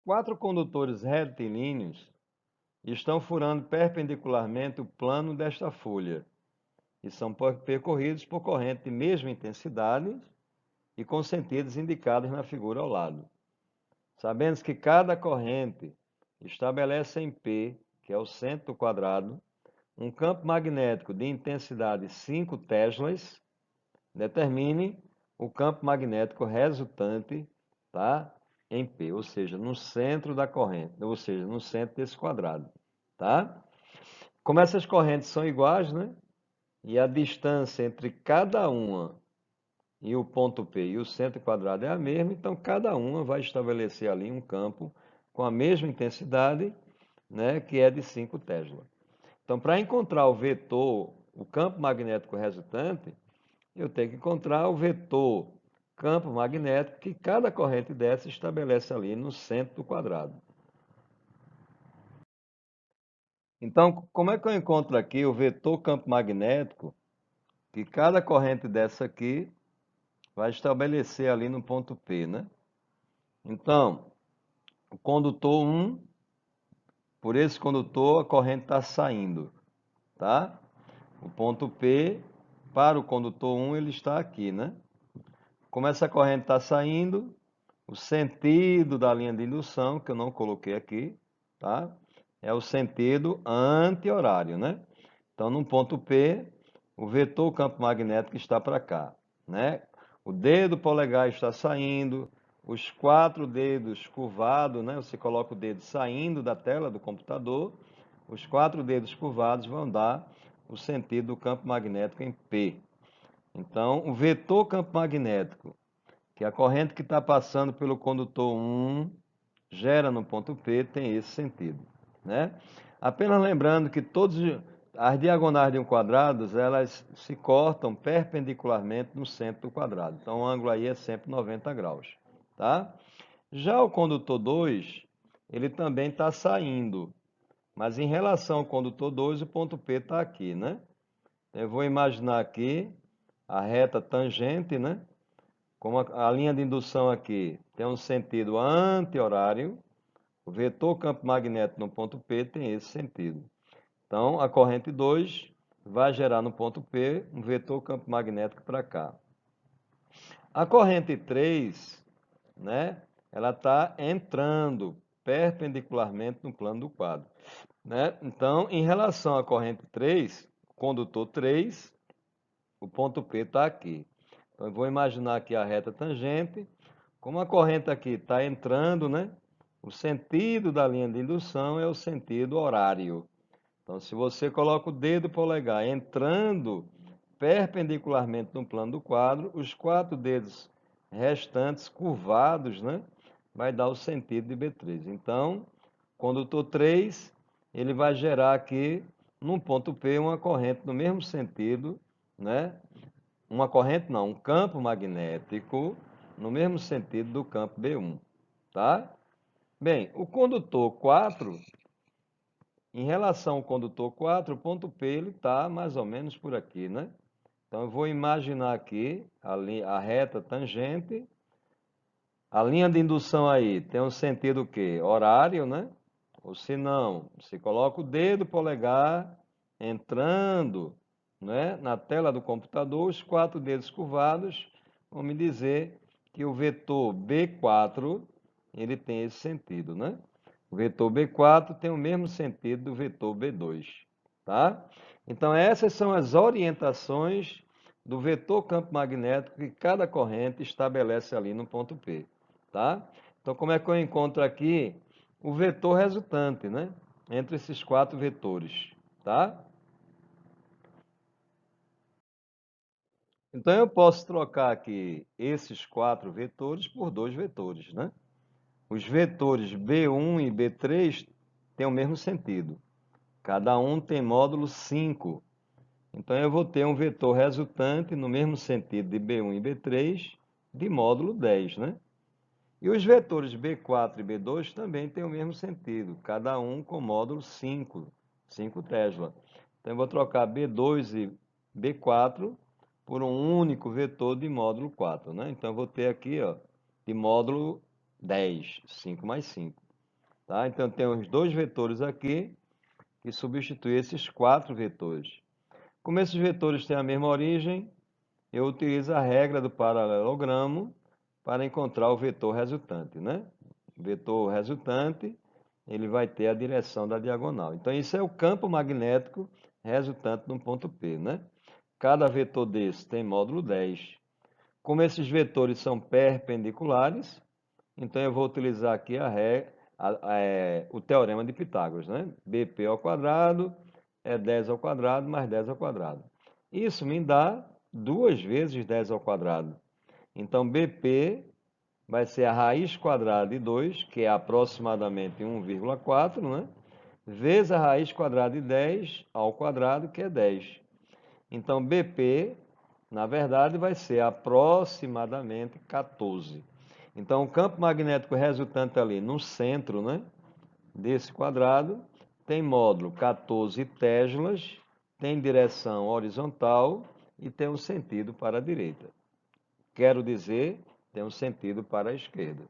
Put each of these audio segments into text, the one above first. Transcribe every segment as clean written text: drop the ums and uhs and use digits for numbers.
Quatro condutores retilíneos estão furando perpendicularmente o plano desta folha e são percorridos por corrente de mesma intensidade e com sentidos indicados na figura ao lado. Sabendo que cada corrente estabelece em P, que é o centro do quadrado, um campo magnético de intensidade 5 teslas, determine o campo magnético resultante, tá? Em P, ou seja, no centro da corrente, ou seja, no centro desse quadrado, tá? Como essas correntes são iguais, né? E a distância entre cada uma e o ponto P e o centro quadrado é a mesma, então cada uma vai estabelecer ali um campo com a mesma intensidade, né, que é de 5 Tesla. Então, para encontrar o vetor, o campo magnético resultante, eu tenho que encontrar o vetor campo magnético que cada corrente dessa estabelece ali no centro do quadrado. Então, como é que eu encontro aqui o vetor campo magnético que cada corrente dessa aqui vai estabelecer ali no ponto P, né? Então, o condutor 1, por esse condutor a corrente está saindo, tá? O ponto P, para o condutor 1, ele está aqui, né? Como essa corrente está saindo, o sentido da linha de indução, que eu não coloquei aqui, tá? É o sentido anti-horário, né? Então, no ponto P, o vetor campo magnético está para cá, né? O dedo polegar está saindo, os 4 dedos curvados, né? Você coloca o dedo saindo da tela do computador, os 4 dedos curvados vão dar o sentido do campo magnético em P. Então, o vetor campo magnético, que é a corrente que está passando pelo condutor 1 gera no ponto P, tem esse sentido, né? Apenas lembrando que todas as diagonais de um quadrado, elas se cortam perpendicularmente no centro do quadrado. Então, o ângulo aí é sempre 90 graus, tá? Já o condutor 2, ele também está saindo, mas em relação ao condutor 2, o ponto P está aqui, né? Eu vou imaginar aqui a reta tangente, né? Como a linha de indução aqui tem um sentido anti-horário, o vetor campo magnético no ponto P tem esse sentido. Então, a corrente 2 vai gerar no ponto P um vetor campo magnético para cá. A corrente 3, né, ela está entrando perpendicularmente no plano do quadro, né? Então, em relação à corrente 3, condutor 3, o ponto P está aqui. Então, eu vou imaginar aqui a reta tangente. Como a corrente aqui está entrando, né? O sentido da linha de indução é o sentido horário. Então, se você coloca o dedo polegar entrando perpendicularmente no plano do quadro, os 4 dedos restantes curvados, né? Vai dar o sentido de B3. Então, condutor 3, ele vai gerar aqui, num ponto P, uma corrente no mesmo sentido, né? Uma corrente não, um campo magnético no mesmo sentido do campo B1, tá? Bem, o condutor 4, em relação ao condutor 4, o ponto P ele está mais ou menos por aqui, né? Então eu vou imaginar aqui a reta tangente, a linha de indução aí tem um sentido o quê? Horário, né? Ou se não, você coloca o dedo polegar entrando, né, na tela do computador, os 4 dedos curvados, vão me dizer que o vetor B4 ele tem esse sentido, né? O vetor B4 tem o mesmo sentido do vetor B2, tá? Então essas são as orientações do vetor campo magnético que cada corrente estabelece ali no ponto P, tá? Então como é que eu encontro aqui o vetor resultante, né? Entre esses 4 vetores, tá? Então eu posso trocar aqui esses 4 vetores por 2 vetores, né? Os vetores B1 e B3 têm o mesmo sentido. Cada um tem módulo 5. Então eu vou ter um vetor resultante no mesmo sentido de B1 e B3 de módulo 10, né? E os vetores B4 e B2 também têm o mesmo sentido, cada um com módulo 5, 5 Tesla. Então eu vou trocar B2 e B4 por um único vetor de módulo 4, né? Então eu vou ter aqui, ó, de módulo 10, 5 mais 5. tá? Então, tem os dois vetores aqui que substituem esses 4 vetores. Como esses vetores têm a mesma origem, eu utilizo a regra do paralelogramo para encontrar o vetor resultante, né? O vetor resultante, ele vai ter a direção da diagonal. Então, isso é o campo magnético resultante no ponto P, né? Cada vetor desse tem módulo 10. Como esses vetores são perpendiculares, então eu vou utilizar aqui o teorema de Pitágoras, né? BP ao quadrado é 10 ao quadrado mais 10 ao quadrado. Isso me dá 2 vezes 10 ao quadrado. Então, BP vai ser a raiz quadrada de 2, que é aproximadamente 1,4, né? Vezes a raiz quadrada de 10 ao quadrado, que é 10. Então, BP, na verdade, vai ser aproximadamente 14. Então, o campo magnético resultante ali no centro, né, desse quadrado tem módulo 14 teslas, tem direção horizontal e tem um sentido para a direita. Quero dizer, tem um sentido para a esquerda.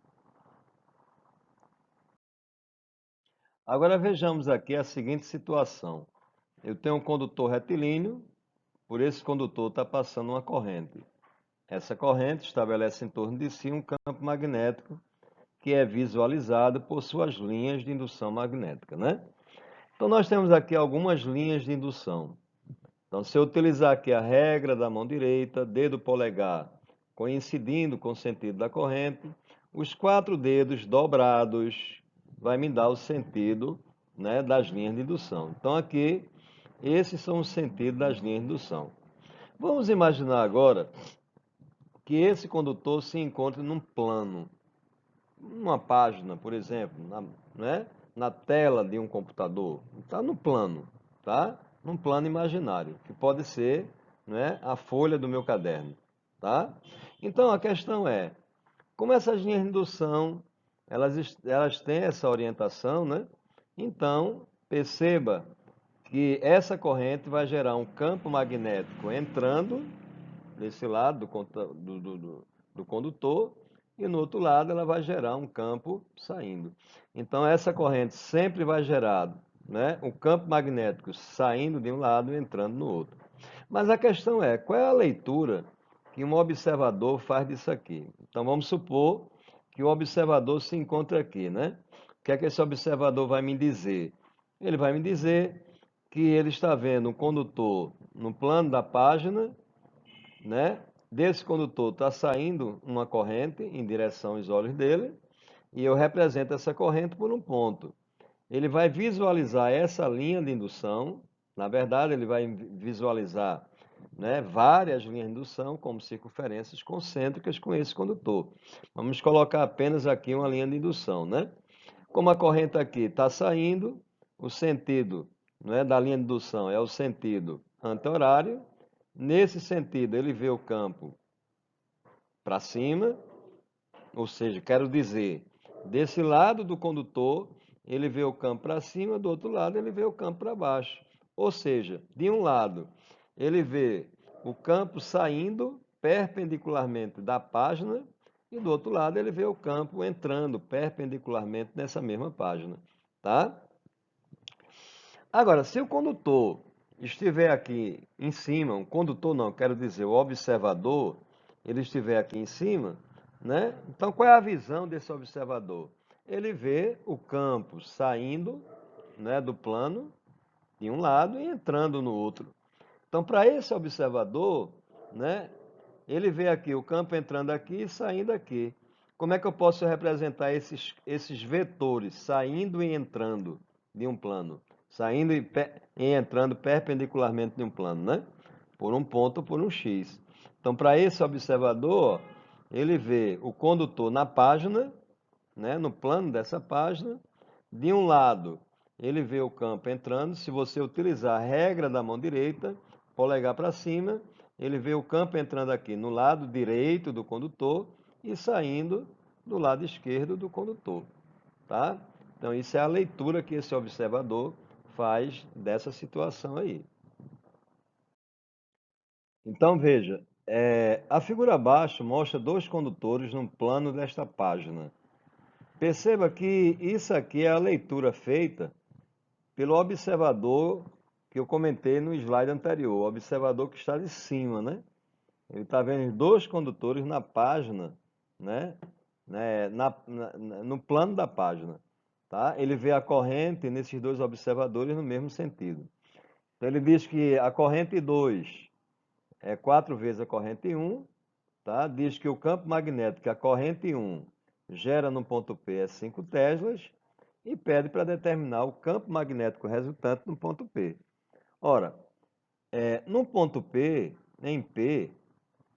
Agora vejamos aqui a seguinte situação. Eu tenho um condutor retilíneo, por esse condutor está passando uma corrente. Essa corrente estabelece em torno de si um campo magnético que é visualizado por suas linhas de indução magnética, né? Então nós temos aqui algumas linhas de indução. Então, se eu utilizar aqui a regra da mão direita, dedo polegar coincidindo com o sentido da corrente, os 4 dedos dobrados vai me dar o sentido, né, das linhas de indução. Então, aqui, esses são os sentidos das linhas de indução. Vamos imaginar agora que esse condutor se encontre num plano, numa página, por exemplo, né, na tela de um computador. Está no plano, tá? Num plano imaginário, que pode ser, né, a folha do meu caderno, tá? Então a questão é, como essas linhas de indução, elas têm essa orientação, né? Então, perceba que essa corrente vai gerar um campo magnético entrando desse lado do condutor e no outro lado ela vai gerar um campo saindo. Então essa corrente sempre vai gerar, né, um campo magnético saindo de um lado e entrando no outro. Mas a questão é, qual é a leitura que um observador faz disso aqui? Então vamos supor que o observador se encontra aqui, né? O que é que esse observador vai me dizer? Ele vai me dizer que ele está vendo um condutor no plano da página, né? Desse condutor está saindo uma corrente em direção aos olhos dele e eu represento essa corrente por um ponto. Ele vai visualizar essa linha de indução, na verdade ele vai visualizar, né, várias linhas de indução como circunferências concêntricas com esse condutor. Vamos colocar apenas aqui uma linha de indução, né? Como a corrente aqui está saindo, o sentido, né, da linha de indução é o sentido anti-horário. Nesse sentido, ele vê o campo para cima, ou seja, quero dizer, desse lado do condutor, ele vê o campo para cima, do outro lado, ele vê o campo para baixo. Ou seja, de um lado, ele vê o campo saindo perpendicularmente da página, e do outro lado, ele vê o campo entrando perpendicularmente nessa mesma página, tá? Agora, se o condutor estiver aqui em cima, o condutor não, quero dizer, o observador, ele estiver aqui em cima, né? Então, qual é a visão desse observador? Ele vê o campo saindo, né, do plano de um lado e entrando no outro. Então, para esse observador, né, ele vê aqui o campo entrando aqui e saindo aqui. Como é que eu posso representar esses vetores saindo e entrando de um plano? Saindo e entrando perpendicularmente de um plano, né? Por um ponto ou por um X. Então, para esse observador, ele vê o condutor na página, né, no plano dessa página. De um lado, ele vê o campo entrando. Se você utilizar a regra da mão direita, polegar para cima, ele vê o campo entrando aqui no lado direito do condutor e saindo do lado esquerdo do condutor, tá? Então, isso é a leitura que esse observador faz dessa situação aí. Então, veja, a figura abaixo mostra dois condutores no plano desta página. Perceba que isso aqui é a leitura feita pelo observador que eu comentei no slide anterior, o observador que está de cima, né? Ele está vendo os dois condutores na página, né? No plano da página, tá? Ele vê a corrente nesses dois observadores no mesmo sentido. Então ele diz que a corrente 2 é 4 vezes a corrente 1, tá? Diz que o campo magnético que a corrente 1 gera no ponto P é 5 teslas e pede para determinar o campo magnético resultante no ponto P. Ora, no ponto P, em P,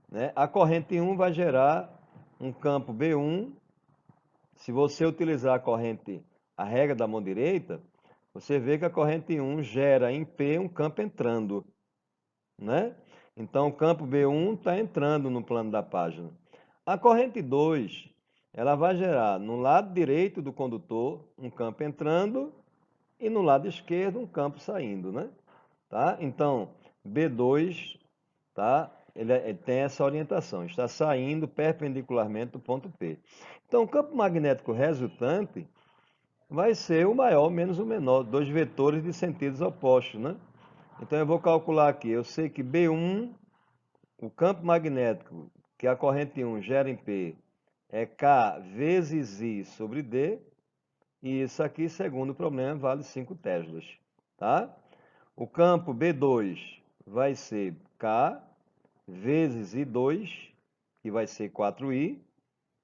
né, a corrente 1 vai gerar um campo B1. Se você utilizar a regra da mão direita, você vê que a corrente 1 gera em P um campo entrando, né? Então, o campo B1 está entrando no plano da página. A corrente 2, ela vai gerar no lado direito do condutor um campo entrando e no lado esquerdo um campo saindo, né? Tá? Então, B2, tá? Ele tem essa orientação, está saindo perpendicularmente do ponto P. Então, o campo magnético resultante vai ser o maior menos o menor, dois vetores de sentidos opostos, né? Então, eu vou calcular aqui, eu sei que B1, o campo magnético que a corrente 1 gera em P, é K vezes I sobre D, e isso aqui, segundo o problema, vale 5 teslas, tá? O campo B2 vai ser K vezes I2, que vai ser 4I,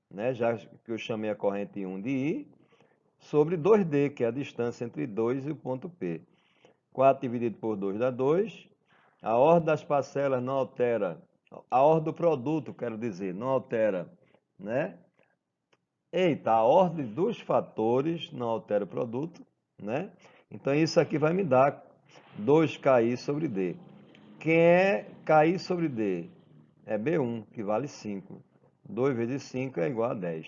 né? Já que eu chamei a corrente 1 de I, sobre 2D, que é a distância entre 2 e o ponto P. 4 dividido por 2 dá 2. A ordem das parcelas não altera, a ordem do produto, quero dizer, não altera, né? Eita, a ordem dos fatores não altera o produto, né? Então isso aqui vai me dar 2KI sobre D. Quem é KI sobre D? É B1, que vale 5. 2 vezes 5 é igual a 10.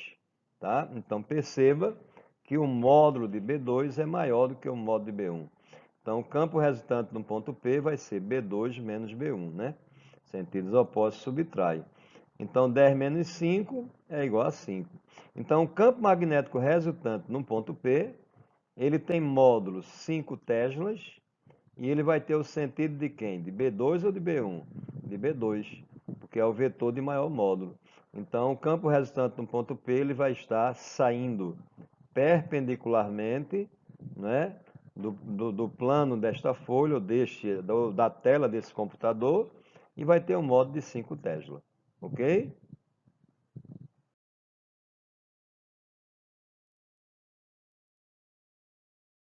Tá? Então perceba que o módulo de B2 é maior do que o módulo de B1. Então o campo resultante no ponto P vai ser B2 menos B1, né? Sentidos opostos subtrai. Então 10 menos 5 é igual a 5. Então o campo magnético resultante no ponto P, ele tem módulo 5 teslas e ele vai ter o sentido de quem? De B2 ou de B1? De B2, porque é o vetor de maior módulo. Então o campo resultante no ponto P, ele vai estar saindo perpendicularmente, né, do plano desta folha, ou da tela desse computador, e vai ter um módulo de 5 Tesla. Ok?